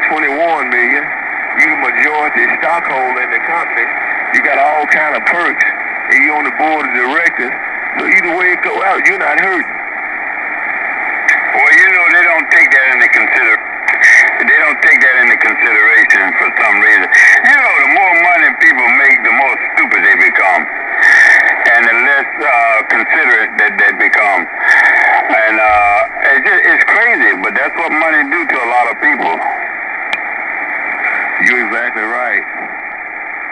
21 million. You the majority stockholder in the company. You got all kind of perks, and you on the board of directors. So either way it go out, you're not hurting. Well, you know they don't take that into consideration. They don't take that into consideration for some reason. You know, the more money people make, the more stupid they become, and the less considerate that they become. And it's crazy, but that's what money do to a lot of people. You're exactly right.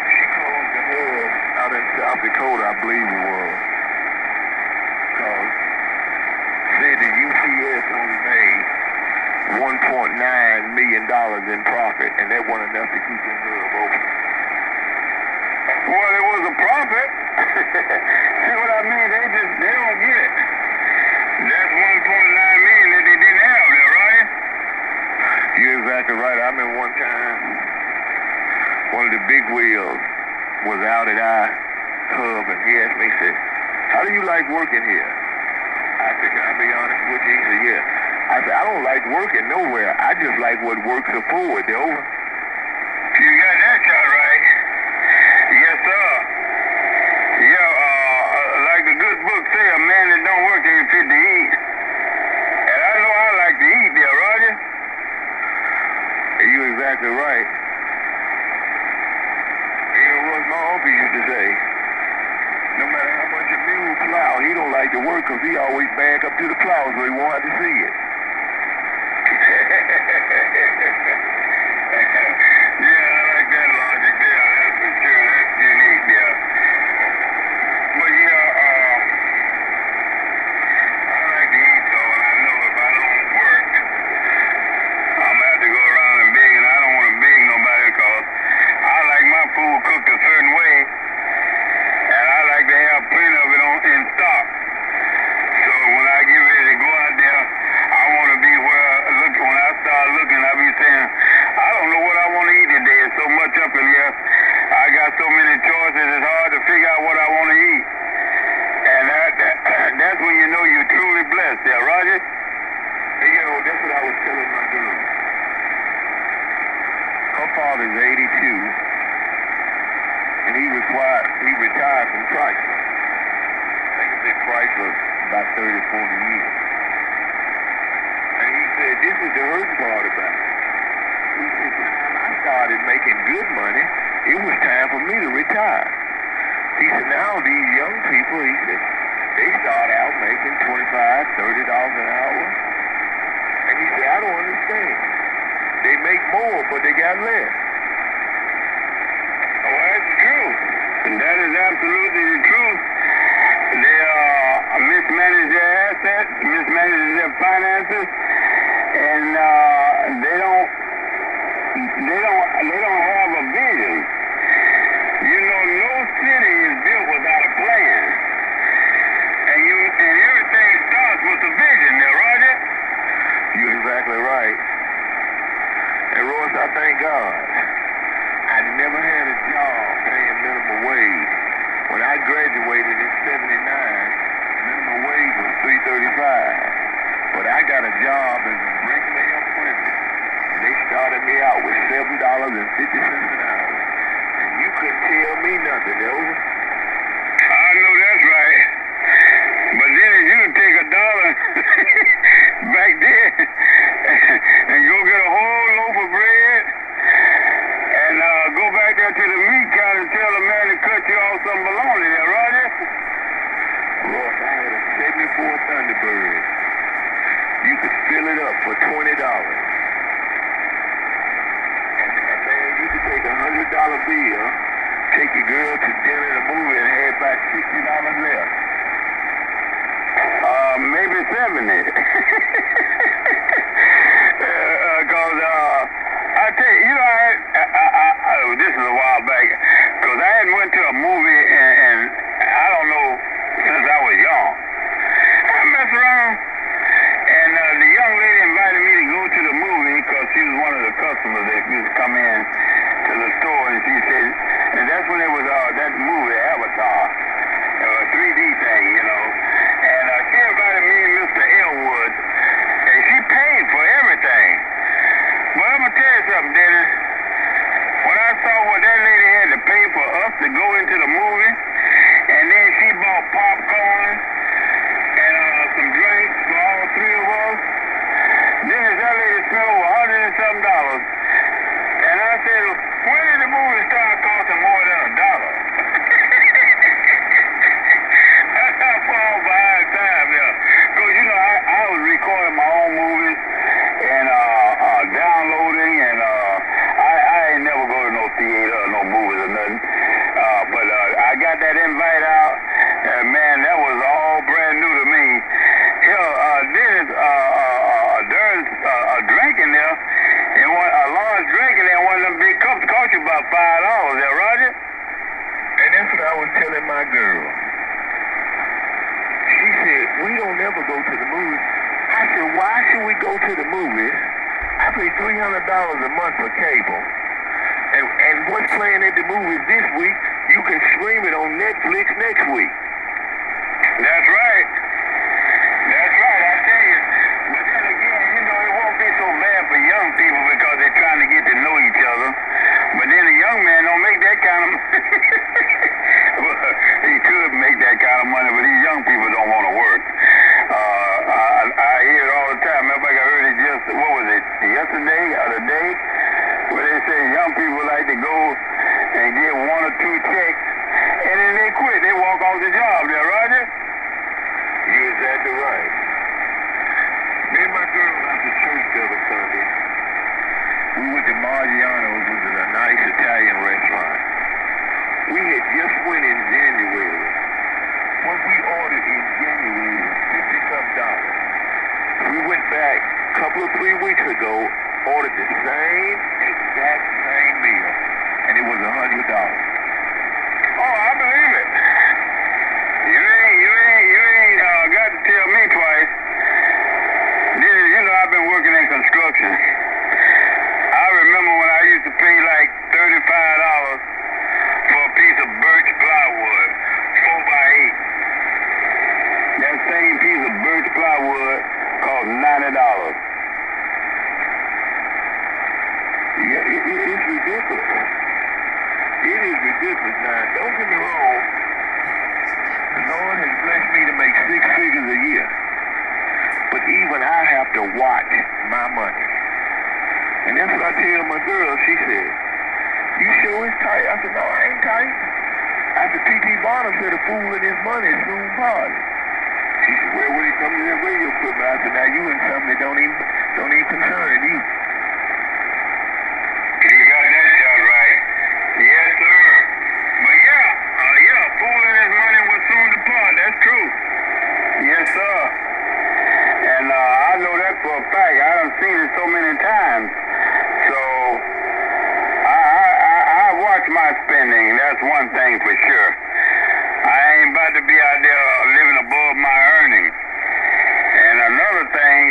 She closed the hub out in South Dakota, I believe it was. Because said the UPS only made $1.9 million in profit, and that wasn't enough to keep them hub open. Well, it was a profit. See what I mean? They don't get it. That's 1.9 million that they didn't have there, right? You're exactly right. I remember one time, one of the big wheels was out at our hub, and he asked me, he said, how do you like working here? I said, can I be honest with you? He said, yeah. I said, I don't like working nowhere. I just like what works afford, over. You got that shot right. Yes, sir. Yeah, like the good book say, a man that don't work ain't fit to eat. And I know I like to eat there, Roger. You're exactly right. You know what my uncle used to say? No matter how much a mule plow, he don't like to work because he always back up to the plow so he won't have to see it. Yeah, I like that logic there. That's for sure. That's unique, yeah. But yeah, I like to eat though, and I know if I don't work, I'm gonna have to go around and beg, and I don't want to beg nobody because I like my food cooked a certain way, and I like to have plenty of it in stock. So when I get ready to go out there, I want to be when I start looking, I be saying, I don't know what I want to eat today. There's so much up in here. I got so many choices, it's hard to figure out what I want to eat. And that's when you know you're truly blessed there, Roger. Hey, that's what I was telling my girl. Her father's 82, and he retired from Chrysler. I think it's at Chrysler about 30, 40 years. And he said, this is the hurting part about it. He said, when I started making good money, it was time for me to retire. He said, now these young people, he said, they start out making $25, $30 an hour. And he said, I don't understand. They make more, but they got less. Oh, that's true. And that is absolutely the truth. They mismanage their assets, mismanage their finances, and they don't have a vision. You know, no city is built without a plan, and everything starts with a vision. There, Roger. You're exactly right. And Royce, I thank God. I never had a job paying minimum wage. When I graduated in '79, minimum wage was $3.35. But I got a job as a bricklayer apprentice, and they started me out with $7.50 an hour. And you couldn't tell me nothing, over. I know that's right. But then if you could take $1 back there and go get a whole loaf of bread and go back there to the meat counter and tell the man to cut you off some bologna there, Roger? Ross, I had a 74 Thunderbird. You could fill it up for $20. And man, you could take $100 bill, take your girl to dinner and a movie and had about $60 left. Maybe 70. Because I tell you, this is a while back, because I had went to a movie and I don't know, since I was young. I messed around, and the young lady invited me to go to the movie because she was one of the customers that used to come in to the store, and she said, and that's when it was that movie, Avatar, a 3D thing, you know. And she invited me and Mr. Elwood why should we go to the movies? I pay $300 a month for cable. And what's playing at the movies this week, you can stream it on Netflix next week. That's right. That's right, I tell you. But then again, you know, it won't be so bad for young people because they're trying to get to know each other. But then a young man don't make that kind of money. Well, he could make that kind of money, but these young people don't want to work. I hear it all the time. Matter of fact, I heard it just, what was it, yesterday or the day, where they say young people like to go and get 1 or 2 checks, and then they quit. They walk off the job there, Roger? You're exactly right. Me and my girl after church the other Sunday, we went to Margiano's, which is a nice Italian restaurant. We had just went in January. What we ordered in January was $50-something. We went back a couple of 3 weeks ago, ordered the exact same meal, and it was $100. Oh, I believe it. You ain't got to tell me twice. You know, I've been working in construction. I remember when I used to pay like $35 for a piece of birch plywood, 4x8. That same piece of birch plywood cost $90. Yeah, it's ridiculous. It is ridiculous. Now, don't get me wrong. The Lord has blessed me to make 6 figures a year. But even I have to watch my money. And that's what I tell my girl. She said, "You sure it's tight?" I said, "No, I ain't tight." After T.T. Barnum said, "A fool in his money is soon party." She said, "Well, when it comes to that radio equipment," I said, "Now you in something that don't even concern you." You got that shot right. Yes, sir. But yeah, a fool in his money will soon depart. That's true. Yes, sir. And I know that for a fact. I done seen it so many times. So I watch my spending. That's one thing for sure. I ain't about to be out there living above my earnings. And another thing,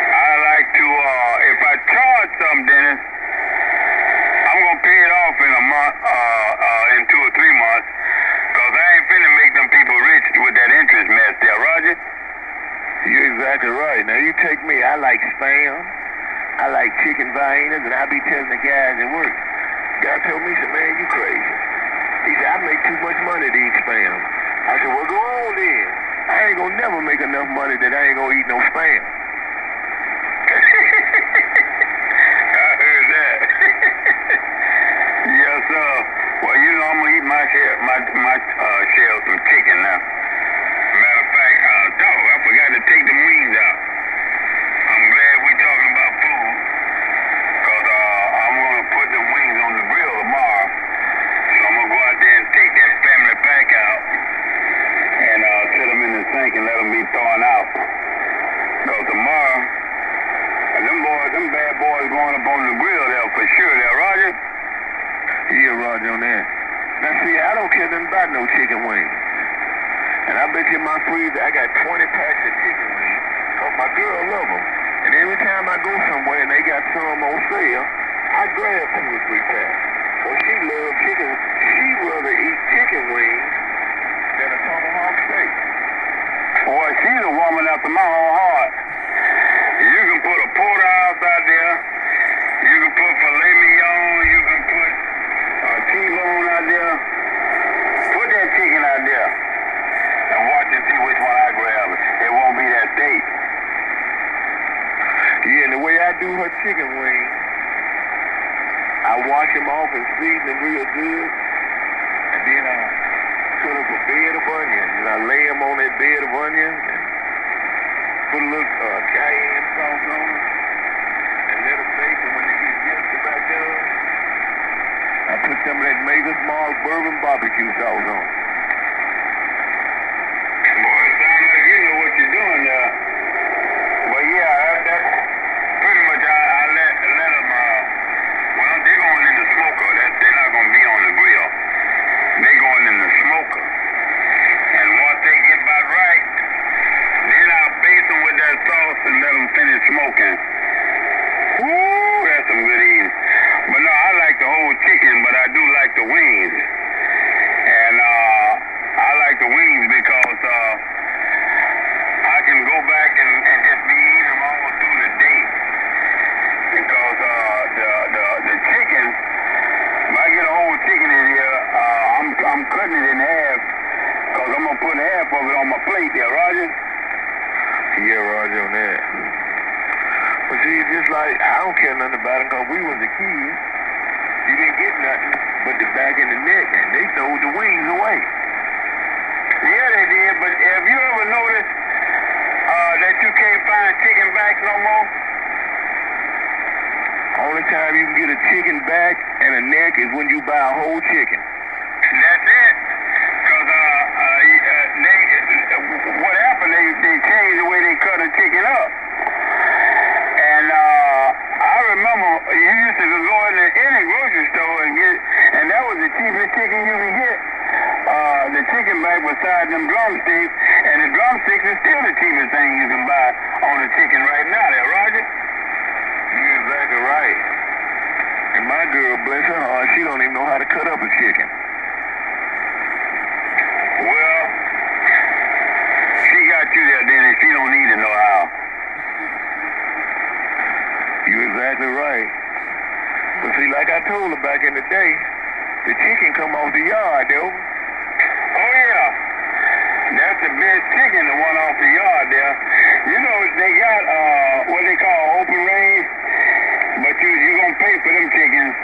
I like to, if I charge something, Dennis, I'm going to pay it off in a month, in 2 or 3 months, because I ain't finna make them people rich with that interest mess there, Roger? You're exactly right. Now, you take me, I like Spam, I like chicken viennas, and I be telling the guys at work. Guy told me, he said, "Man, you crazy." He said, "I make too much money to eat Spam." I said, "Well, go on then. I ain't gonna never make enough money that I ain't gonna eat no Spam." I heard that. Yes, sir. Well, you know I'm gonna eat my share of some chicken now. Matter of fact, I forgot to take the wings out. I'm glad we talking about food, cause I'm gonna put the wings on the grill tomorrow. So I'm gonna go out there and take that family pack out and set them in the sink and let them be thawing out. Cause tomorrow, them bad boys going up on the grill there for sure. There, Roger. Yeah, Roger, on that. Now, see, I don't care nothing about no chicken wings. And I bet you in my freezer, I got 20 packs of chicken wings. Cause my girl love them. And every time I go somewhere and they got some on sale, I grab 2 or 3 packs. Well, she loves chicken. She'd rather eat chicken wings than a tomahawk steak. Boy, she's a woman after my own heart. You can put a porterhouse out there. You can put filet mignon. You can put T-bone out there. Put that chicken out there and watch and see which one I grab. It won't be that steak. Yeah, and the way I do her chicken wings, I wash them off and season them real good, and then I cut up a bed of onions, and I lay them on that bed of onions, and put a little cayenne sauce on them, and let them bake, and when they get just about done, I put some of that Maker's Mark bourbon barbecue sauce on. Boy, it sounds like you know what you're doing there. But yeah, that's pretty much I let them, well, they're going in the smoker. They're not going to be on the grill. They're going in the smoker. And once they get about right, then I'll baste them with that sauce and Roger on that. But see, just like, I don't care nothing about it because we was a kid. You didn't get nothing but the back and the neck, and they threw the wings away. Yeah, they did, but have you ever noticed that you can't find chicken backs no more? Only time you can get a chicken back and a neck is when you buy a whole chicken. That's it. Because what happened, they changed the way they cut a chicken up. And I remember you used to go in any grocery store and get, and that was the cheapest chicken you can get. The chicken back beside them drumsticks, and the drumsticks is still the cheapest thing you can buy on a chicken right now there, Roger. You're exactly right. And my girl, bless her heart, she don't even know how to cut up a chicken. Well, she got you there, Dennis. She don't need to know how. You're exactly right. But see, like I told her back in the day, the chicken come off the yard, though. Oh, yeah. That's the best chicken, the one off the yard there. You know, they got what they call open range, but you're going to pay for them chickens.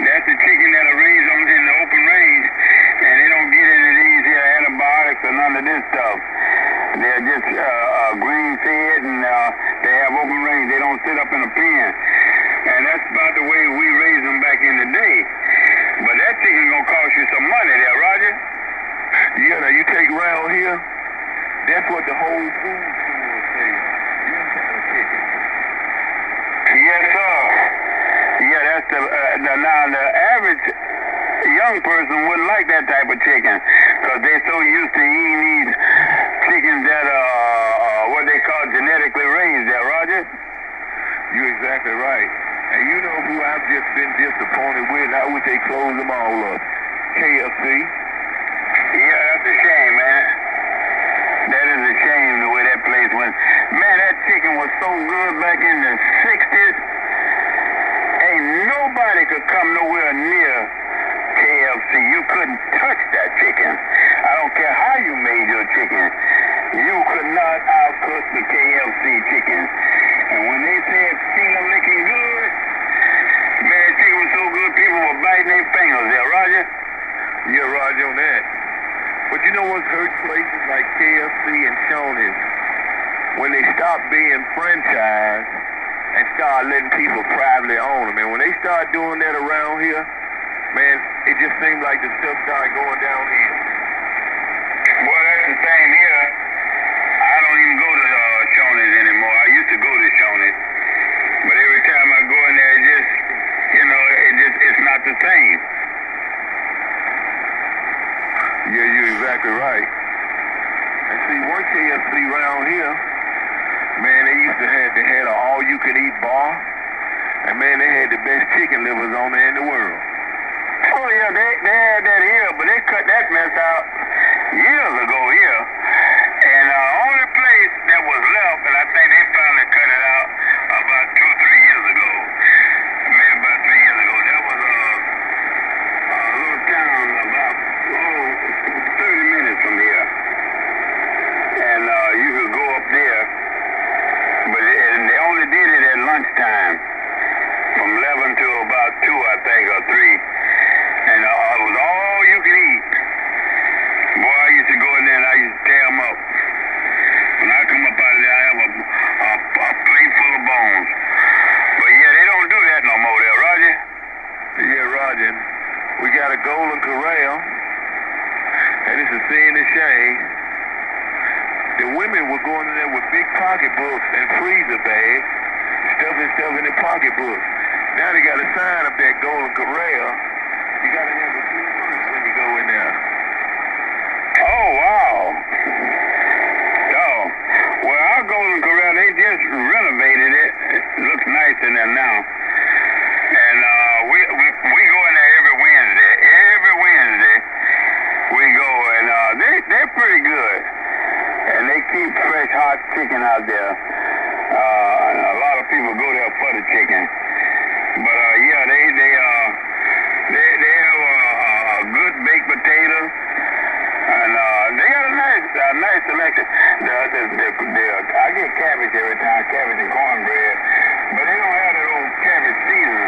That's the chicken that are raised in the open range, and they don't get any of these here antibiotics or none of this stuff. They're just green fed, and they have open range. They don't sit up in a pen. And that's about the way we raised them back in the day. But that chicken gonna cost you some money there, Roger. Yeah, now you take around here, that's what the whole food store says. You don't have no chicken. Yes, sir. Yeah, that's now the average young person wouldn't like that type of chicken because they're so used to eating these chickens that are what they call genetically raised there, Roger. You're exactly right. And you know who I've just been disappointed with? I wish they closed them all up. KFC. Yeah, that's a shame, man. That is a shame the way that place went. Man, that chicken was so good back in the 60s. Ain't nobody could come nowhere near KFC. You couldn't touch that chicken. I don't care how you made your chicken. You could not outcook the KFC chicken. And when they said finger licking good, man, chicken was so good people were biting their fingers there, Roger. Yeah, Roger on that. But you know what's hurt places like KFC and Shoney's? When they stop being franchised and start letting people privately own them. And when they start doing that around here, man, it just seems like the stuff started going downhill. Well, that's the thing here. I don't even go to Shoney's anymore. I used to go to Shoney's. But every time I go in there, it just, it's not the same. Yeah, you're exactly right. And see, one KFC around here, man, they used to have, they had an all-you-can-eat bar. And, man, they had the best chicken livers on there in the world. Oh, yeah, they had that here, but they cut that mess out years ago here. And the only place that was left, and I think they finally cut it out about 2 or 3 years ago, maybe about 3 years ago, that was a little town about 30 minutes from here. And you could go up there, but they only did it at lunchtime, from 11 to about 2, I think, or 3. And it was all you could eat. Boy, I used to go in there and I used to tear them up. When I come up out of there, I have a plate full of bones. But yeah, they don't do that no more there, Roger. Yeah, Roger. We got a Golden Corral, and it's a sin and shame. The women were going in there with big pocketbooks and freezer bags, stuffing stuff in their pocketbooks. Now they got a sign up that Golden Corral. You got to have a clean purse when you go in there. Oh, wow. Oh, well, our Golden Corral, they just renovated it. It looks nice in there now. And we go in there every Wednesday. Every Wednesday we go, and they're pretty good. And they keep fresh, hot chicken out there. And a lot of people go there for the chicken. But yeah, they have a good baked potato, and they got a nice selection. I get cabbage every time, cabbage and cornbread. But they don't have that old cabbage season.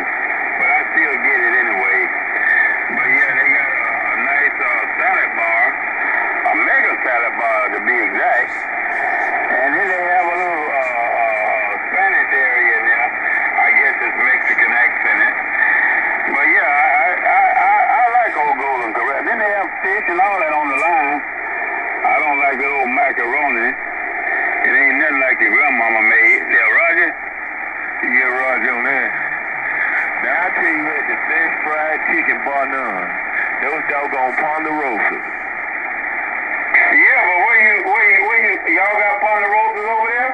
But I still get it anyway. But yeah, they got a nice salad bar, a mega salad bar to be exact. And then they have a little Spanish area in there. I guess it's Mexican accent. But yeah, I like Old Golden Corral. Then they have fish and all that on the line. I don't like the old macaroni. It ain't nothing like your grandmama made. Yeah, Roger? Yeah, Roger on that. Now I tell you what, the best fried chicken bar none. Those doggone ponderosas. Yeah, but y'all got ponderosas over there?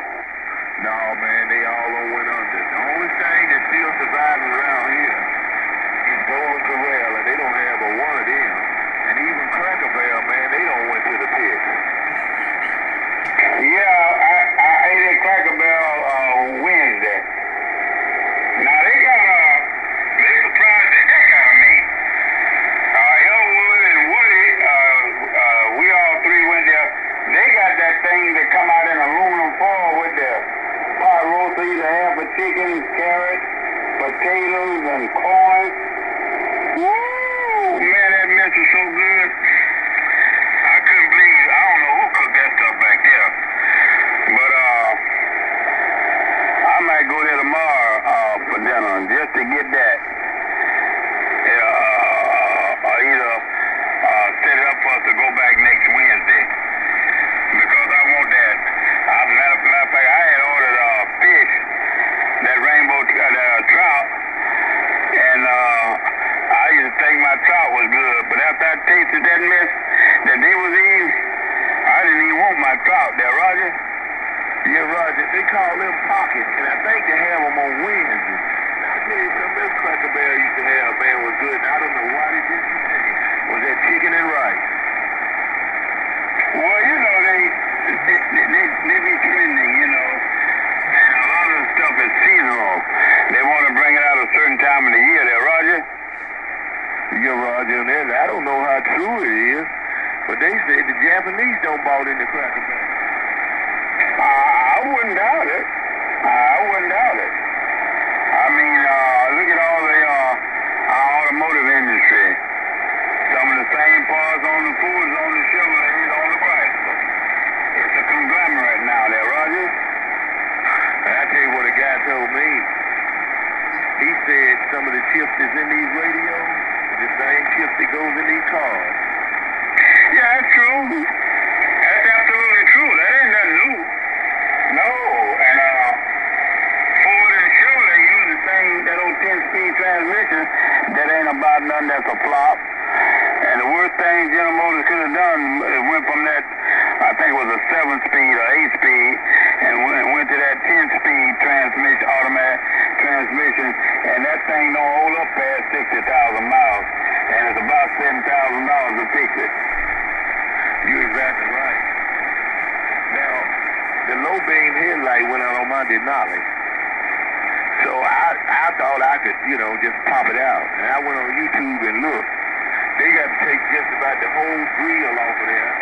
No, man, they all on went under. The only thing that's still surviving around here is Golden Corral, and they don't have but one of them. And even Cracker Barrel, man, they don't went to the pit. Yeah, I ate at Cracker Barrel Wednesday. Now they surprised the heck out of me. Elwood and Woody, we all three went there. They got that thing that come out in aluminum foil with the pot roast, either half a chicken, carrots, potatoes, and corn. Woo! Man, that mess is so good. I couldn't believe it. I don't know who cooked that stuff back there. But I might go there tomorrow for dinner just to get that. Or either set it up for us to go back next Wednesday. Because I want that. Matter of fact, I had ordered fish, that rainbow trout, and I used to think my trout was good. But after I tasted that mess that they was eating, I didn't even want my trout there, Roger. Yeah, Roger, they call them pockets, and I think they have them on Wednesday. Now, I tell you something else Cracker Barrel used to have, man, was good. And I don't know why they didn't continue. Was that chicken and rice? Well, you know, they be trending, you know. And a lot of the stuff is seasonal. They want to bring it out a certain time of the year there, Roger. Yeah, Roger, and I don't know how true it is, but they said the Japanese don't bought into Cracker Barrel. I wouldn't doubt it. I wouldn't doubt it. I mean, look at all the our automotive industry. Some of the same parts on the Fords, on the Chevrolets, on the Chrysler. It's a conglomerate now there, Roger. And I tell you what a guy told me. He said some of the chips that's in these radios is the same chips that goes in these cars. Yeah, that's true. That's absolutely true. That ain't nothing new. No, and Ford and Chevrolet use the same, that old 10-speed transmission that ain't about nothing, that's a flop. And the worst thing General Motors could have done, it went from that, I think it was a 7-speed or 8-speed, and went to that 10-speed transmission, automatic transmission, and that thing don't hold up past 60,000 miles, and it's about $7,000 to fix it. You're exactly right. Now, the low beam headlight went out on my Denali. So I thought I could, just pop it out. And I went on YouTube and looked. They got to take just about the whole grill off of there,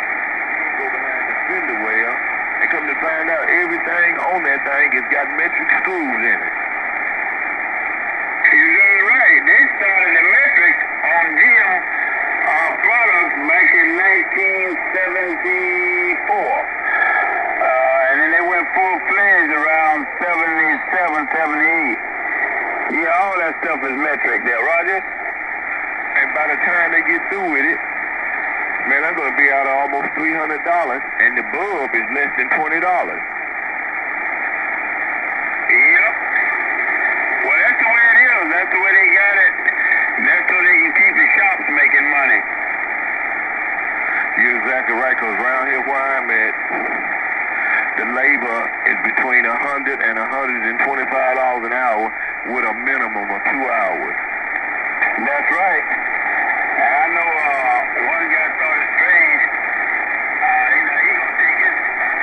go behind the fender well, and come to find out everything on that thing has got metric screws in it. You're exactly right. They started the metric on GM products back in 1974. And then they went full-fledged around 77, 78. Yeah, all that stuff is metric there, Roger. And by the time they get through with it, man, I'm going to be out of almost $300, and the bulb is less than $20. Yep. Well, that's the way it is. That's the way they got it. That's so they can keep the shops making money. You're exactly right, because around here where I'm at, the labor is between $100 and $125 an hour with a minimum of 2 hours. That's right. And I know one guy thought it strange. He gonna take his,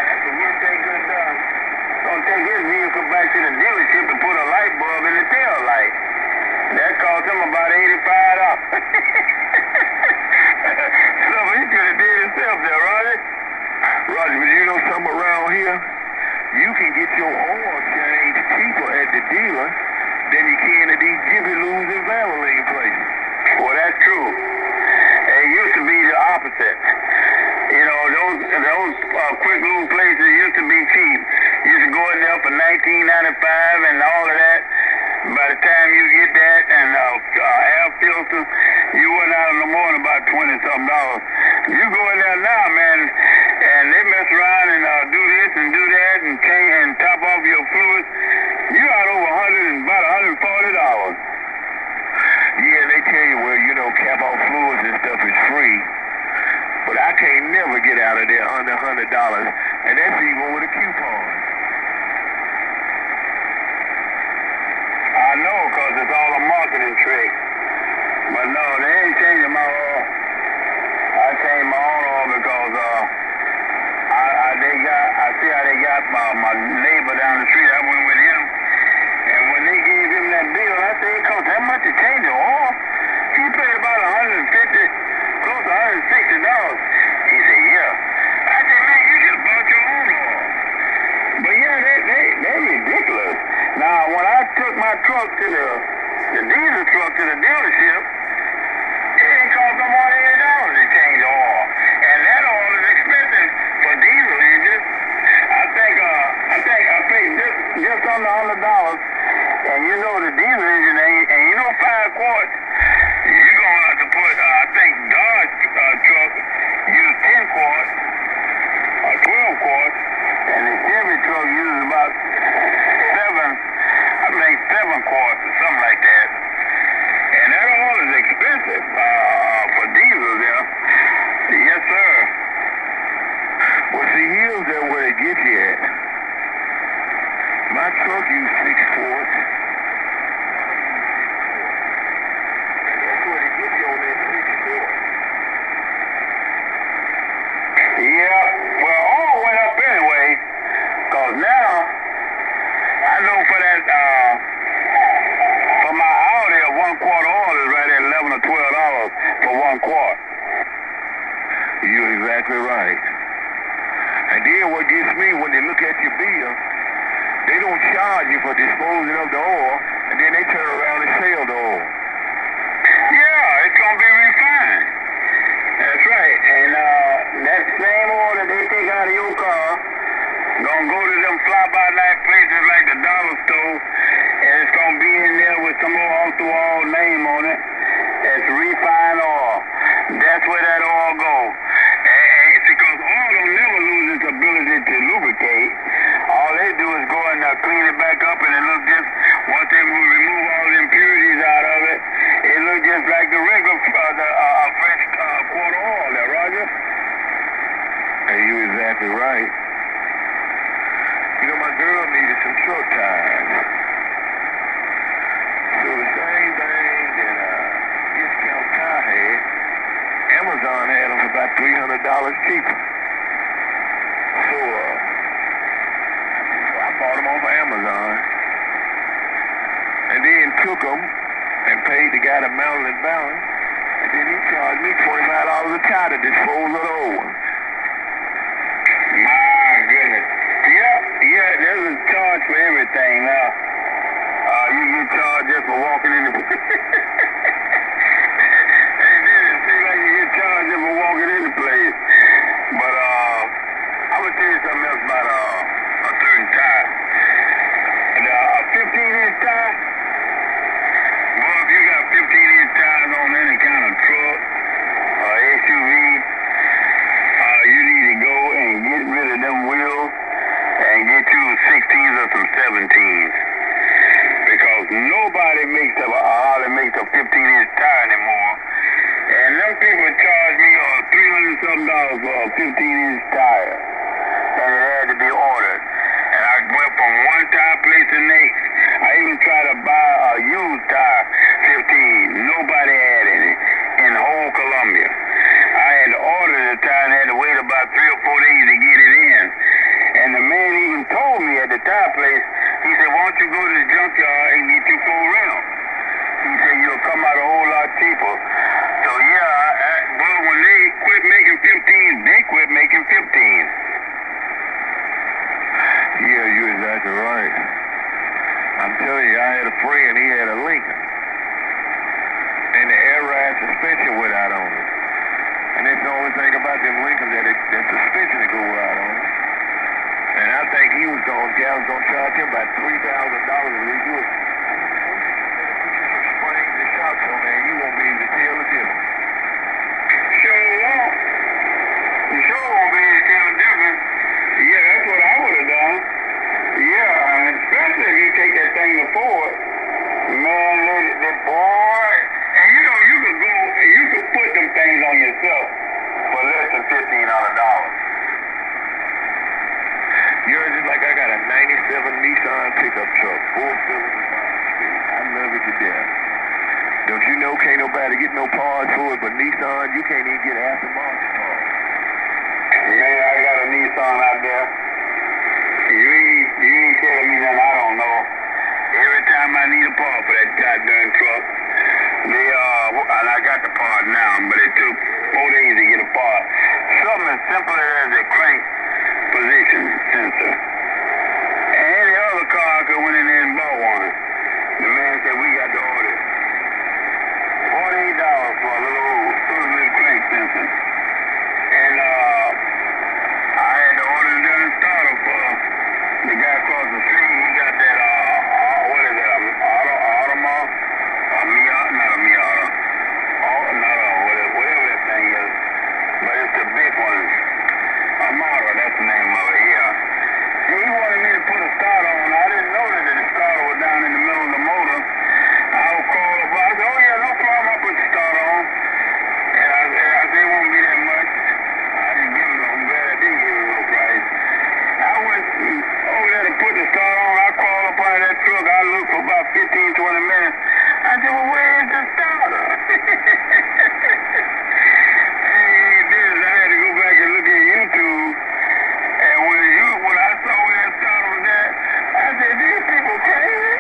that's the worst thing could have done. Gonna take his vehicle back to the dealership and put a light bulb in the tail light. That cost him about $85. So he could have did himself there, Roger. Roger, but you know something around here? You can get your oil changed cheaper at the dealer than you can at these Jiffy Lubes and Valvoline places. Well, that's true. It used to be the opposite. You know, those quick lube places used to be cheap. You used to go in there for $19.95 and all of that. By the time you get that and air filter, you went out in the morning about $20-something. You go in there now, man, and they mess around and do this and do that and change and top off your fluid. You out over about $140. Yeah, they tell you, well, you know, cap off fluids and stuff is free. But I can't never get out of there under $100, and that's even with a coupon. I know, because it's all a marketing trick. But no, they ain't changing my oil. I changed my own oil because I see how they got my neighbor down the street. I went with him. And when they gave him that bill, I said, it cost that much to change the oil? He paid about $150, close to $160. He said, yeah. I said, man, you just bought your own oil. But yeah, they're ridiculous. Now, when I took my truck to the diesel truck to the dealership, it didn't cost no more than $80 to change the oil. And that oil is expensive for diesel engines. I think I paid just under $100. And you know the diesel engine ain't, and you know 5 quarts, you're going to have to put, I think Dodge truck use 10 quarts or 12 quarts, and the Chevy truck uses about 7 quarts or something like that. And that oil is expensive for diesel there. Yes, sir. Well, see, here's where they get you at. My truck used 6 quarts. And that's where they get you on that 6 quarts. Yeah, well, oil went up anyway, because now, I know for that, for my Audi, a 1 quart oil is right at $11 or $12 for 1 quart. You're exactly right. And then what gets me, when they look at your bill, they don't charge you for disposing of the oil, and then they turn around and sell the oil. Yeah, it's going to be refined. That's right. And that same oil that they take out of your car, gonna go to them fly-by-night places like the dollar store, and it's gonna be in there with some more off-the-wall name on it. It's refined oil. That's where that oil goes. And because oil don't never lose its ability to lubricate. All they do is go and clean it back up, and it looks just, once they remove all the impurities out of it, it looks just like the regular fresh quart of oil there, Roger. And you're exactly right. You know, my girl needed some truck tires. So the same thing that Discount Tire had, Amazon had them for about $300 cheaper. So I bought them off of Amazon. And then took them and paid the guy to mount and balance. And then he charged me $25 a tire to dispose of the old one. My goodness. Yeah, there's a charge for everything now. You get charged just for walking in the place. It seems like you get charged just for walking in the place. But I'm going to tell you something else about a certain tire. A 15-inch tire, well, if you got 15-inch tires on any kind of truck or SUV, you need to go and get rid of them wheels and get you 16s or some 17s. Because nobody hardly makes a 15-inch tire anymore. And them people charge me $300-something for a 15-inch tire. And it had to be ordered. And I went from one tire place to the next. I even tried to buy a used tire, 15. Nobody had any in whole Columbia. I had to order the tire and had to wait about 3 or 4 days to get it in. And the man even told me at the tire place, he said, why don't you go to the junkyard and get your full rental? He said, you'll come out a whole lot cheaper. So yeah, well, when they quit making 15s, they quit making 15s. Yeah, you're had a friend, he had a Lincoln. And the air ride suspension went out on it. And that's the only thing about them Lincolns, that the suspension would go out on it. And I think he was going to charge him about $3,000 to redo it. Springs and shocks on there, you won't be able to tell the difference. Sure won't. You sure won't be able to tell the difference. Yeah, that's what I would have done. Yeah, and especially if you take that thing to Ford. Man, the boy, and you know, you could put them things on yourself for less than $1,500. Yours is like I got a 97 Nissan pickup truck, 4-cylinder. I love it to death. Don't you know can't nobody get no parts for it but Nissan? You can't even get aftermarket parts. Man, I got a Nissan out there. You ain't telling me nothing I don't know. Every time I need a part for that goddamn truck, and I got the part now, but it took 4 days to get a part. Something as simple as a crank position sensor. And any other car could went in there and bought one. The man said, we got to order $48 for a little crank sensor. And I had to order the damn starter for the guy across the street. He got that, what is that, Audemars? Not a Miata. Whatever that thing is. But it's the big one. Amara, that's the name of it, yeah. See, he wanted me to put a starter on. I didn't know that the starter was down in the middle of the motor. I would call up. I said, oh, yeah, no problem. I'll put the starter on. And I said, it won't be that much. I didn't give him no, I'm glad I didn't give him no price. I went over there to put the starter on. I crawled up out of that truck. I looked for about 15, 20 minutes. I said, well, where is the starter? I had to go back and look at YouTube. And when I saw where that starter was at, I said, these people crazy.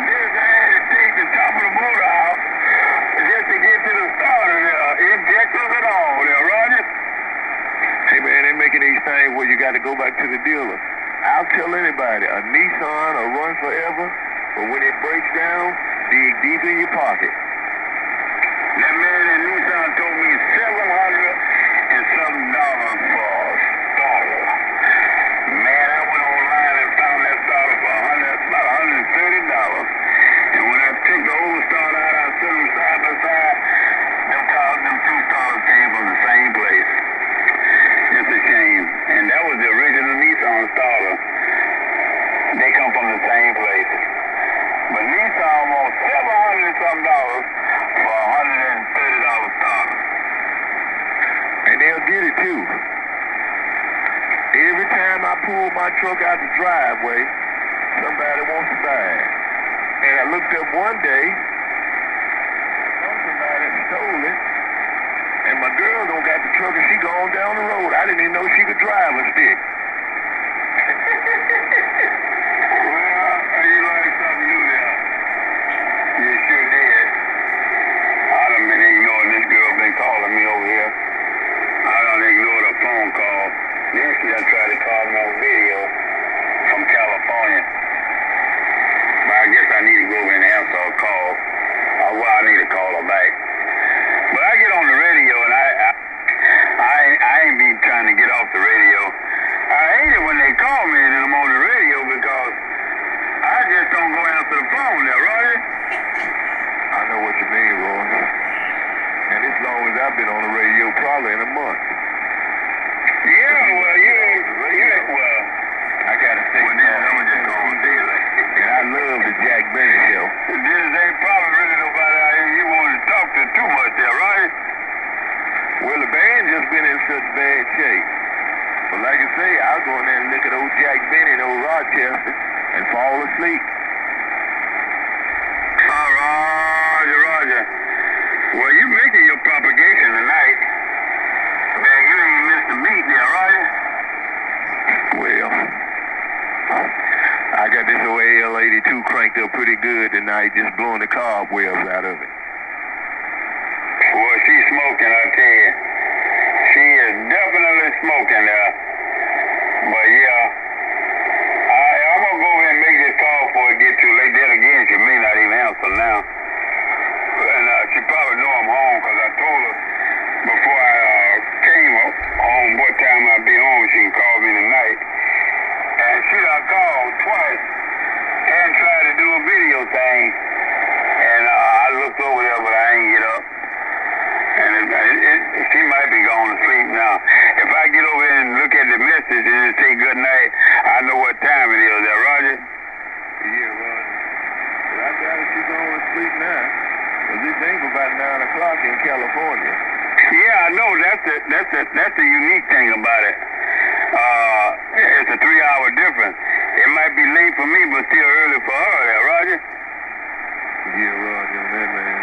I had to take the top of the motor out just to get to the starter there. Injectors and all there, Roger. Hey man, they're making these things where you got to go back to the dealer. I'll tell anybody, a Nissan will run forever, but when it breaks down, dig deep in your pocket. That man in Nissan told me $700 and something for a starter. Man, I went online and found that starter for about $130. And when I took the old starter out, I set them side by side. Them two starters came from the same place. Just a shame. And that was the original Nissan starter. They come from the same place. But Nissan wants $700 and something for a $130 starter. And they'll get it too. Every time I pull my truck out the driveway, somebody wants to buy it. And I looked up one day, somebody stole it, and my girl don't got the truck and she gone down the road. I didn't even know she could drive a stick. Well, you learned something new there. You sure did. I done been ignoring this girl, been calling me over here. I done ignored a phone call. Then she done tried to call me on video from California. But I guess I need to go over and answer a call. Well, I need to call her back. But I get on the radio and I ain't been trying to get off the radio. I hate it when they call me and I'm on the radio because I just don't go answer the phone there, right? I know what you mean, Roy. And as long as I've been on the radio, probably in a month. Yeah, well, well, I gotta say, well, then I'm just going daily. And I love the Jack Benny show. This ain't probably really nobody out here you want to talk to too much there, right? Well, the band just been in such bad shape. But like I say, I'll go in there and look at old Jack Benny and old Rochester and fall asleep. Roger. Well, you making your propagation tonight. Man, you ain't missed a beat there, right? Well, I got this old AL82 cranked up pretty good tonight, just blowing the cobwebs out of it. Well, she's smoking, I tell you. She is definitely smoking there. But yeah, I'm going to go over and make this call before it gets too late. that's the unique thing about it. It's a 3-hour difference. It might be late for me, but still early for her there, Roger. Yeah, Roger on that, man.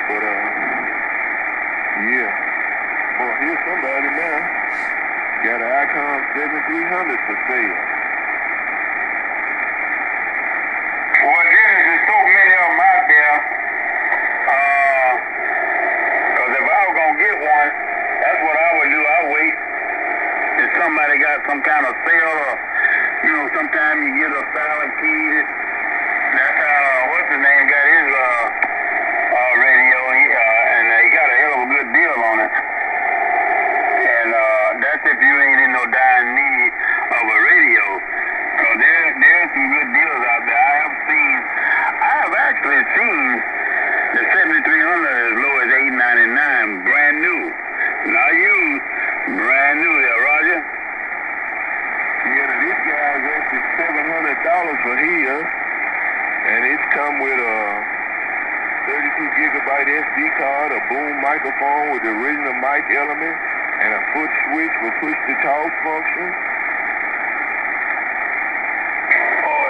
But, yeah. Boy, here's somebody now. Got an Icon 7300 for sale. Well, there's so many of them out there. Because if I was going to get one, that's what I would do. I'd wait. If somebody got some kind of sale or, you know, sometimes you get a silent key. That's how, what's his name, got his radio. And he got a hell of a good deal on it. And that's if you ain't in no dire need of a radio. So there's some good deals out there. I have actually seen the 7300 as low as $899, brand new. Not used, brand new there, Roger. Yeah, now this guy's actually $700 for here. And it's come with a 32 gigabyte SD card, a boom microphone with the original mic element, and a foot switch for push-to-talk function. Oh,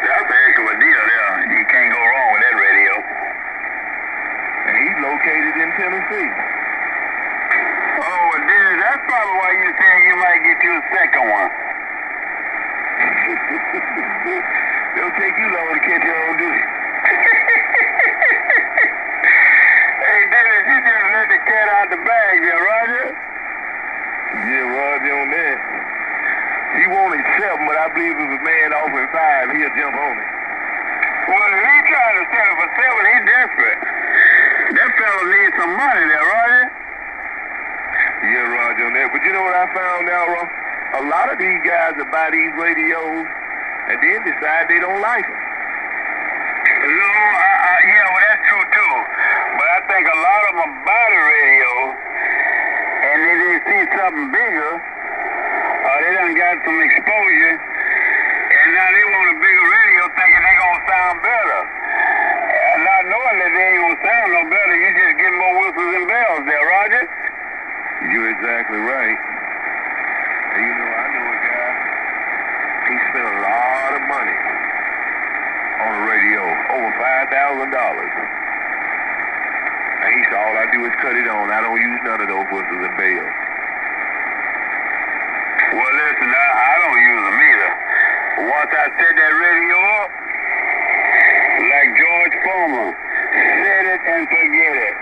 that's a heck of a deal there. You can't go wrong with that radio. And he's located in Tennessee. Oh, well, dear, that's probably why you saying you might get you a second one. It'll take you long to catch your own duty. Hey, Dennis, you just let the cat out the bag there, Roger. Yeah, Roger on that. He wanted 7, but I believe if a man offering 5, he'll jump on it. Well, if he trying to sell it for 7, he's desperate. That fella needs some money there, Roger. Yeah, Roger on that. But you know what I found out, Ron? A lot of these guys that buy these radios and then decide they don't like them. No, yeah, well, that's true, too. But I think a lot of them buy the radio, and then they see something bigger, or they done got some exposure, and now they want a bigger radio thinking they're going to sound better. And not knowing that they ain't going to sound no better, you just get more whistles and bells there, Roger. You're exactly right. And you know, I know a guy, he spent a lot of money on a radio, over $5,000. And he said, all I do is cut it on. I don't use none of those whistles and bells. Well, listen, I don't use them either. Once I set that radio up, like George Foreman, set it and forget it.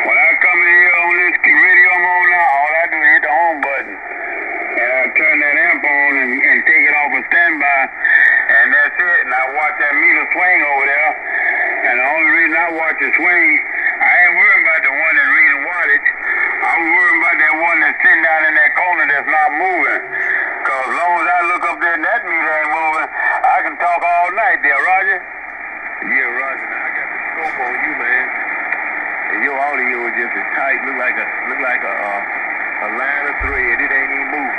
When I come in here on this radio I'm on now, all I do is hit the home button. And I turn that amp on and take it off of standby. And that's it. And I watch that meter swing over there. And the only reason I watch it swing, I ain't worrying about the one that's reading wattage. I'm worrying about that one that's sitting down in that corner that's not moving. Because as long as I look up there and that meter ain't moving, I can talk all night there, Roger. Yeah, Roger. Now, I got the scope on you, man. And your audio is just as tight. Look like a line of thread. It ain't even moving.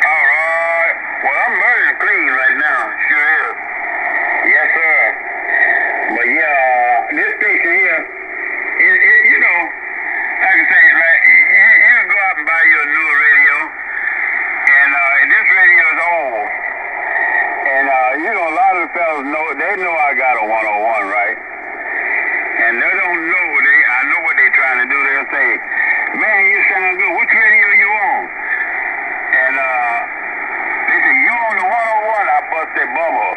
All right. Well, I'm murder clean right now. Sure is. Yes, sir. But yeah, this station here, you know, like I say, like you can go out and buy you a newer radio, and this radio is old. And you know, a lot of the fellas know I got a 101, right? And they don't know. I know what they're trying to do. They'll say, "Man, you sound good. Which radio you on?" And they say, "You on the 101?" I bust their bubble.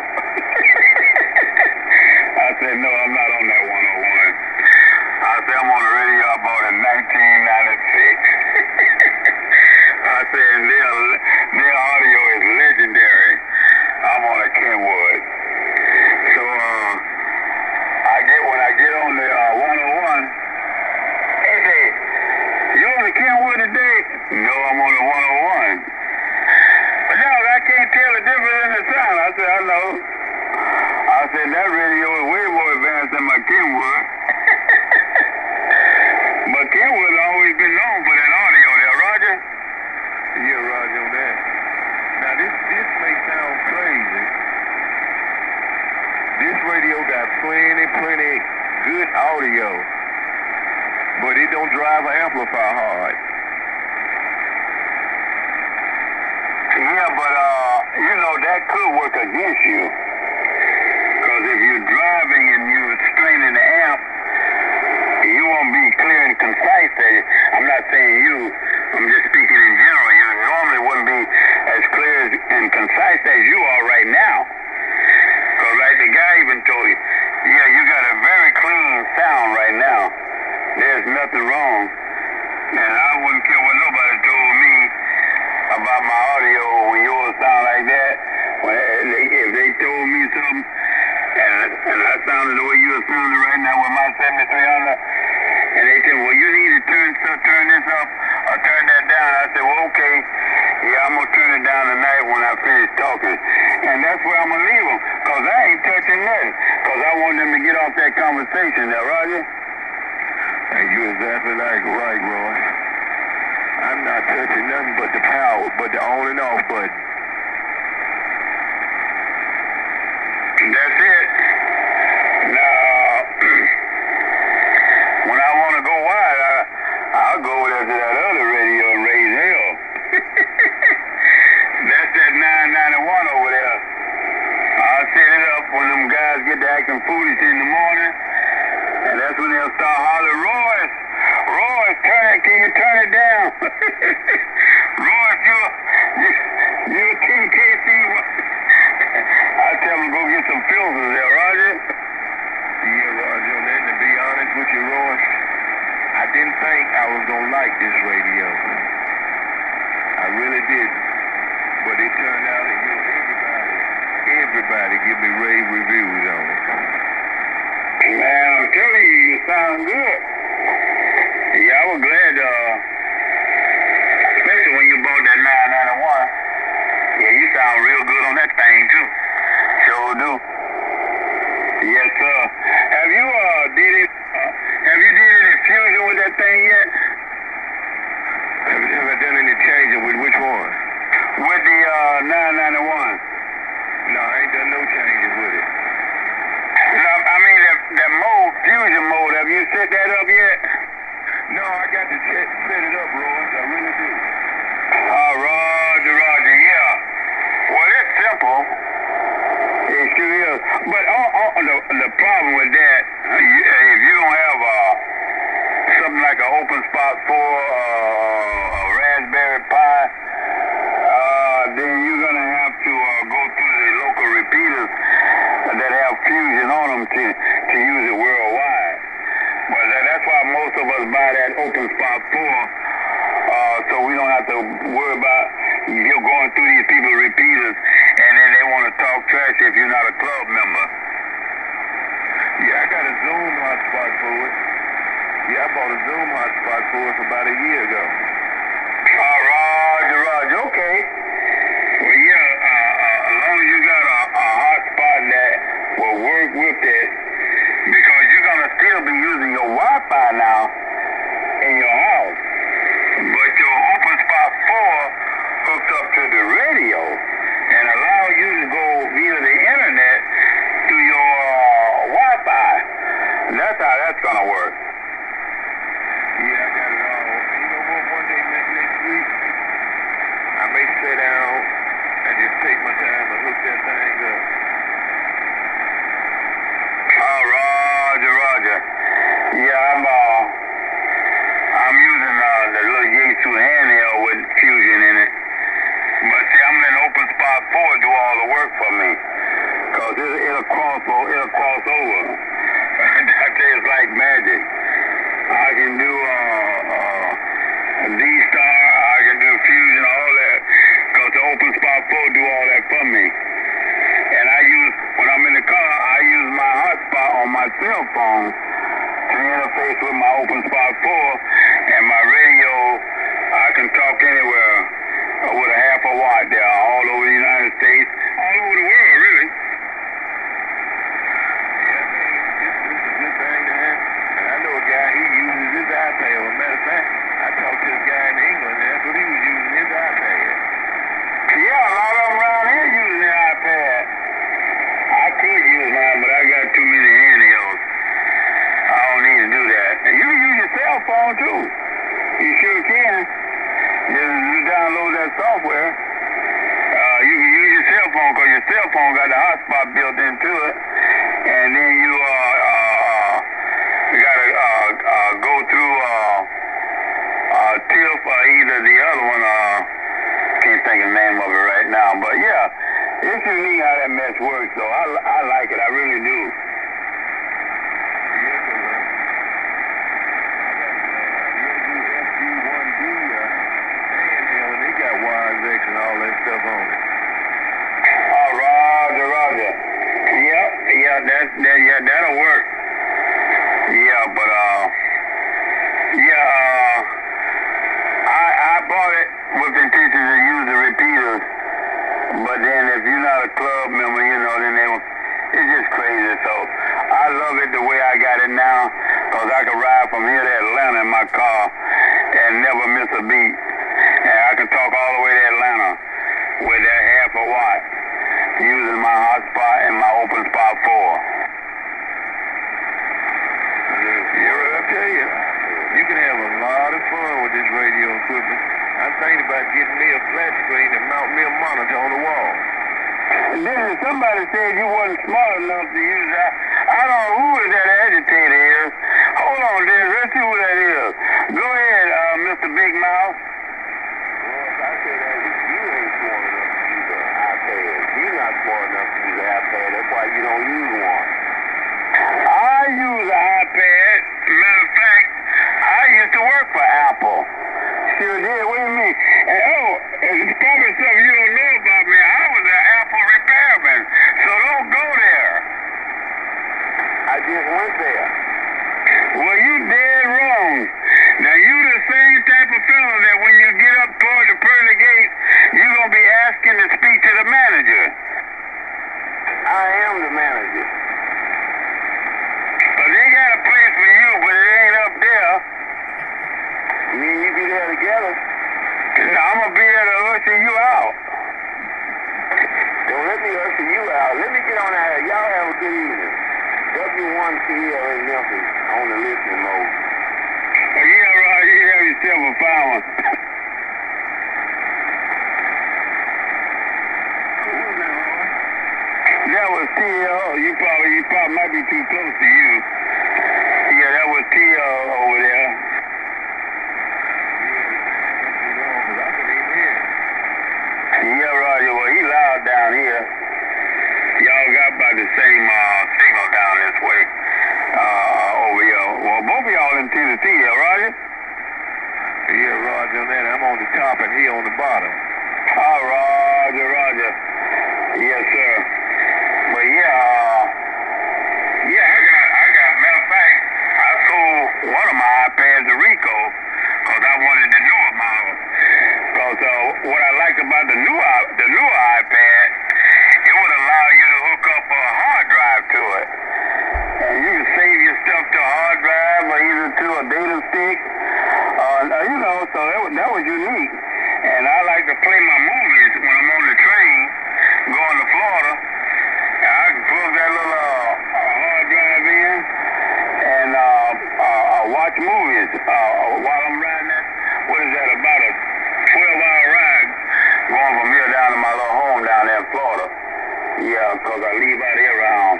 I said, "No, I'm not on that 101." I said, "I'm on the radio I bought in 1996." I said, and their audio is legendary. I'm on a Kenwood. So when I get on the 101, they say, "You on the Kenwood today?" "No, I'm on the 101. "But no, I can't tell the difference in the sound." I said, "I know." I said, "That radio is way more advanced than my Kenwood." But Kenwood has always been known for that audio there, Roger. Yeah, Roger on that. Now, this may sound crazy. This radio got plenty good audio. But but it don't drive or amplify hard. Yeah, but you know, that could work against you. Because if you're driving and you're straining the amp, you won't be clear and concise. I'm not saying you, I'm just speaking in general. You normally wouldn't be as clear and concise as you are right now. Because like the guy even told you, yeah, you got a very clean sound right now. There's nothing wrong. And I wouldn't care what nobody told me about my audio when yours sound like that. If they told me something, and I sounded the way you are sounding right now with my 7300, and they said, well, you need to turn this up or turn that down. I said, well, okay. Yeah, I'm going to turn it down tonight when I finish talking. And that's where I'm going to leave them, because I ain't touching nothing, because I want them to get off that conversation there, Roger. Hey, you're exactly right, Roy. I'm not touching nothing but the power, but the on and off button. That's it. Now, when I want to go wide, I'll go over there to that other radio and raise hell. That's that 991 over there. I'll set it up when them guys get to acting foolish in the morning, and that's when they'll start hollering, Royce, can you turn it down? Royce, you're TKC. I tell them go get some filters there, Roger. Yeah, Roger, and then to be honest with you, Roy, I didn't think I was going to like this radio. I really didn't. But it turned out that everybody give me rave reviews on it. Man, I'm telling you, you sound good. Yeah, I was glad, especially when you bought that 991. Yeah, you sound real good on that thing, too. Sure do. Yes, sir. Have you did any fusion with that thing yet? Have I done any changing with which one? With the 991. No, I ain't done no changes with it. No, I mean that mode, fusion mode. Have you set that up yet? No, I got to set it up, Roy. I really do. Roger, yeah. Well, it's simple. It sure is. But the problem with that, if you don't have something like an open spot for a Raspberry Pi, then you're going to have to go through the local repeaters that have fusion on them to use it worldwide. But that's why most of us buy that open spot 4, so we don't have to worry about you going through these people's repeaters, and then they want to talk trash if you're not a club member. Yeah, I got a Zoom hotspot for it. Yeah, I bought a Zoom hotspot for it about a year ago. Roger, okay. Well, yeah, as long as you got a hotspot that will work with it, because you're going to still be using your Wi-Fi now in your house. But your open spot 4 hooked up to the radio and allow you to go via the internet to your Wi-Fi. That's how that's going to work. Yeah, I got it all. You know what, one day next week, I may sit down and just take my time and hook that thing up. Roger. Yeah, I'm using the little Yaesu handheld with fusion in it. But see, I'm letting open spot 4 do all the work for me. Because it'll cross over. I tell you, it's like magic. I can do D-Star, I can do fusion, all that. Because the open spot 4 do all that for me. And when I'm in the car, I use my hotspot on my cell phone to interface with my open spot 4, and my radio, I can talk anywhere with a half a watt there, all over the United States, all over the world, really. Yeah, it's a good thing to have. And I know a guy, he uses his iPad. As a matter of fact, I talked to this guy in England, and that's what he was using, his iPad. Yeah, a lot of them around here using the iPad. I could use mine, but I got too many handhelds. I don't need to do that. And you can use your cell phone. phone, because your cell phone got the hotspot built into it. And then you gotta go through TIF or either the other one. Can't think of the name of it right now. But yeah, it's unique how that mess works. So I like it. I really do. And all that stuff on it. Oh, Roger. Yep, that'll work. Yeah, but I bought it with the intention to use the repeaters. But then if you're not a club member, then it's just crazy. So I love it the way I got it now, because I can ride from here to Atlanta in my car and never miss a beat. And I can talk all the way to Atlanta with that half a watt using my hotspot and my open spot 4. I tell you, you can have a lot of fun with this radio equipment. I'm thinking about getting me a flat screen and mount me a monitor on the wall. And then somebody said you wasn't smart enough to use that. I don't know who that agitator is. Hold on, Dennis. Let's see who that is. Go ahead, Mr. Big Mouth. I said that you ain't smart enough to use an iPad. You're not smart enough to use an iPad. That's why you don't use one. I use an iPad. Matter of fact, I used to work for Apple. Sure did. What do you mean? And it's probably something you don't know about me. I was an Apple repairman, so don't go there. I just went there. Well, you dead wrong. Now, you the same type of fella that when you get up toward the pearly gate, you're going to be asking to speak to the manager. I am the manager. But they got a place for you, but it ain't up there. Me and you be there together. I'm going to be there to usher you out. Don't let me usher you out. Let me get on out here. Y'all have a good evening. W1CL in Memphis on the listening mode. Yeah, right. You have yourself a fine one. That was TL. You probably might be too close to you. Yeah, that was TL over there. Yeah, Roger. Well, he loud down here. Y'all got about the same signal down this way. Over here. Well, both of y'all in Tennessee, yeah, Roger? Yeah, Roger on that. I'm on the top and he on the bottom. Oh, Roger. Yes, sir. But yeah, I got, matter of fact, I sold one of my iPads to Rico because I wanted the newer model. Because what I liked about the newer iPad, it would allow you to hook up a hard drive to it. And you can save your stuff to a hard drive or either to a data stick. So that was unique. And I like to play my movies when I'm on the train going to Florida. I can plug that little hard drive in and watch movies while I'm riding that. What is that, about a 12-hour ride going from here down to my little home down there in Florida. Yeah, because I leave out here around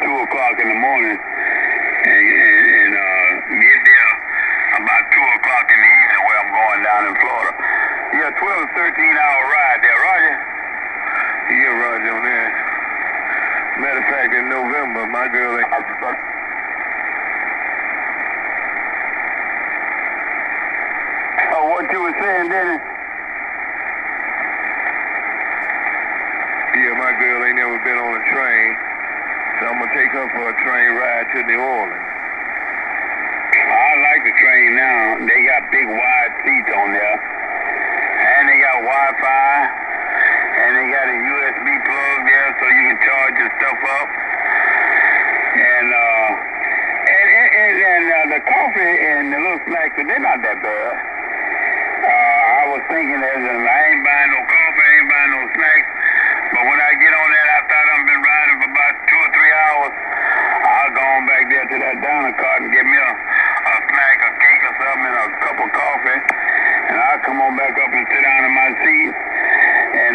2 o'clock in the morning and get there about 2 o'clock in the evening where I'm going down in Florida. Yeah, 12 to 13-hour ride there, Roger. Yeah, Roger on that. Matter of fact, in November, my girl ain't... What you were saying, Dennis? Yeah, my girl ain't never been on a train, so I'm going to take her for a train ride to New Orleans. I like the train now. They got big wide seats on there, and they got Wi-Fi, and they got a USB plug there so you can charge your stuff up. And the coffee and the little snacks, they're not that bad. I was thinking that I ain't buying no coffee, I ain't buying no snacks, but when I get on that, after I've been riding for about 2 or 3 hours, I'll go on back there to that diner cart and get me a snack, a cake or something, and a cup of coffee, and I'll come on back up and sit down in my seat and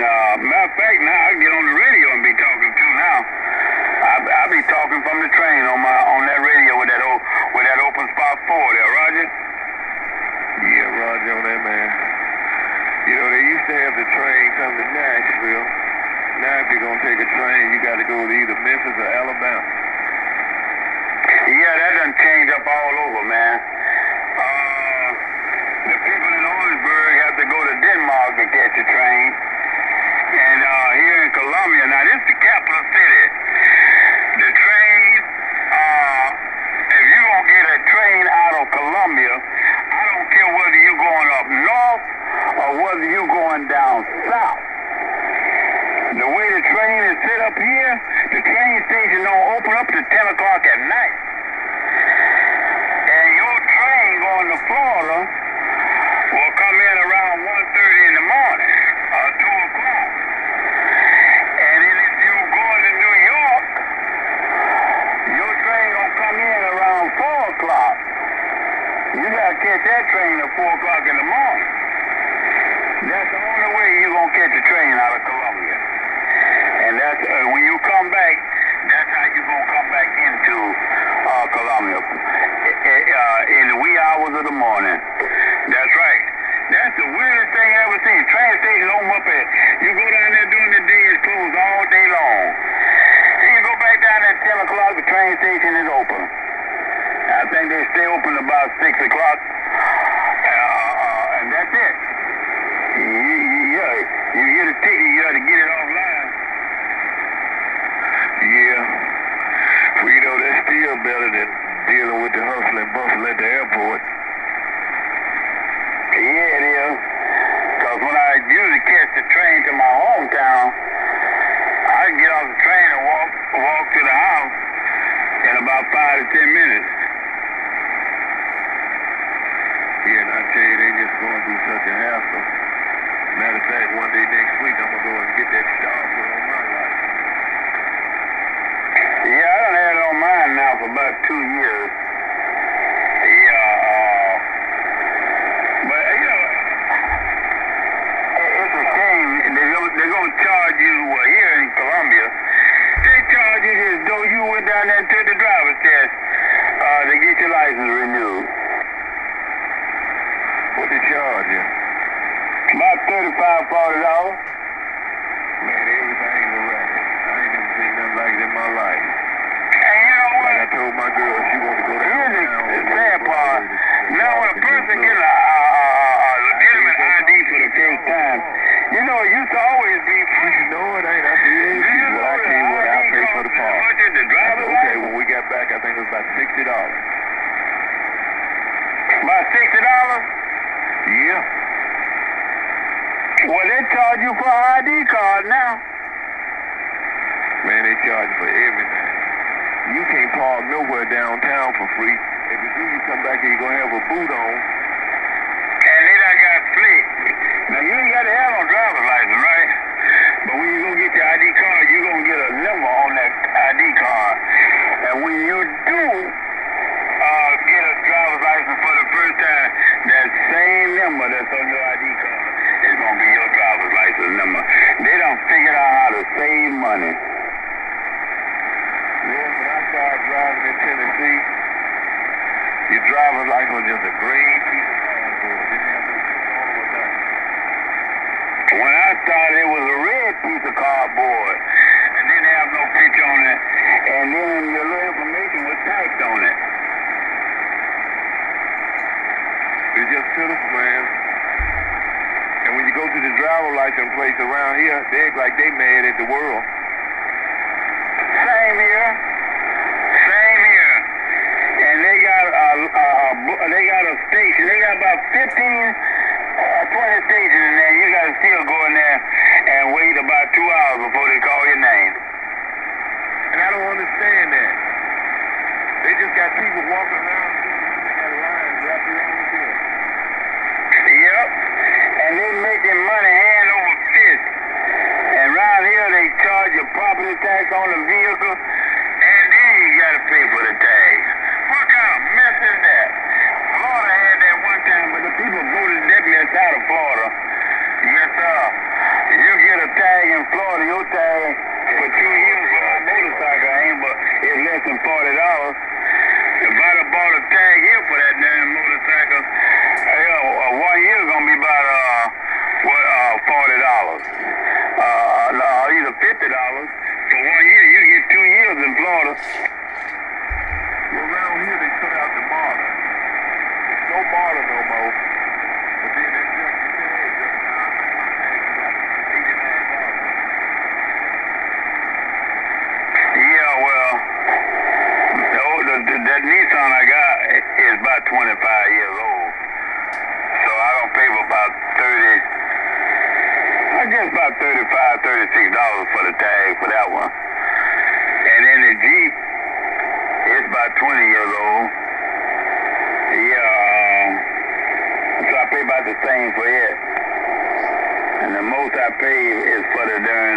used to have the train come to Nashville. Now if you're going to take a train, you got to go to either Memphis or Alabama. Yeah, that done changed up all over, man. The people in Orangeburg have to go to Denmark to catch the train. And here in Columbia, now this is the capital city. The train, if you don't get a train out of Columbia, I don't care whether you're going up north or whether you're going down south. The way the train is set up here, the train station don't open up till 10 o'clock at night. And your train going to Florida will come in around 1:30 in the morning or 2 o'clock. And then if you're going to New York, your train gonna come in around 4 o'clock. You gotta catch that train at 4 o'clock in the morning. That's the only way you're gonna catch a train out of Columbia. And that's when you come back, that's how you're gonna come back into Columbia in the wee hours of the morning. That's right. That's the weirdest thing I ever seen. Train station open up at, you go down there during the day, it's closed all day long. Then you go back down at 10 o'clock, the train station is open. I think they stay open about 6 o'clock. And that's it. You get a ticket, you got to get it offline. Yeah. Well, you know, that's still better than dealing with the hustle and bustle at the airport. Yeah, it is. Because when I usually catch the train to my hometown, I can get off the train and walk to the house in about 5 to 10 minutes. Yeah, and I tell you, they just going through such a hassle. Matter of fact, one day next week, I'm going to go and get that star put on my life. Yeah, I done had it on mine now for about 2 years. But, you know, it's a shame. They're going to charge you, here in Columbia, they charge you as though you went down there and took the driver's test to get your license renewed. What they charge you? About $35, $40. Man, everything's a racket. I ain't never seen nothing like it in my life. And you know what? Like I told my girl, she wanted to go downtown. Here's the sad part. Now when a person gets a legitimate ID for the first time, you know, it used to always be free. No, it ain't. I said, yeah, well, I tell you what, I'll pay for the car. How much is the driver's Okay, license? when we got back, I think it was about $60. About $60? Yeah. Well, they charge you for an ID card now. Man, they charge you for everything. You can't park nowhere downtown for free. If you do, you come back here, you're going to have a boot on. And they done got split. Now, you ain't got to have no driver's license, right? But when you go get your ID card, you're going to get a number on that ID card. And when you do get a driver's license for the first time, that same number that's on your ID card is going to be your driver's license number. They done figured out how to save money. Yeah, when I started driving in Tennessee, your driver's license was just a green piece of cardboard. Didn't have no picture on it or nothing. When I started, it was a red piece of cardboard. It didn't have no picture on it. And then your little information was typed on it. It's just pitiful, man. And when you go to the driver's license place around here, they act like they mad at the world. Same here. Same here. And they got a station. They got about 15, 20 stations in there. You got to still go in there and wait about 2 hours before they call your name. And I don't understand that. They just got people walking around they got lines wrapped around the bill. Yep. And they making money hand over fist. And around here they charge you property tax on the vehicle, and then you gotta pay for the tag. What kind of mess is that? Florida had that one time, but the people voted that mess out of Florida. Yes, sir. about 25 years old. So I don't pay for about 30, I guess about $35, $36 for the tag for that one. And then the Jeep, it's about 20 years old. Yeah, so I pay about the same for it. And the most I pay is for the darn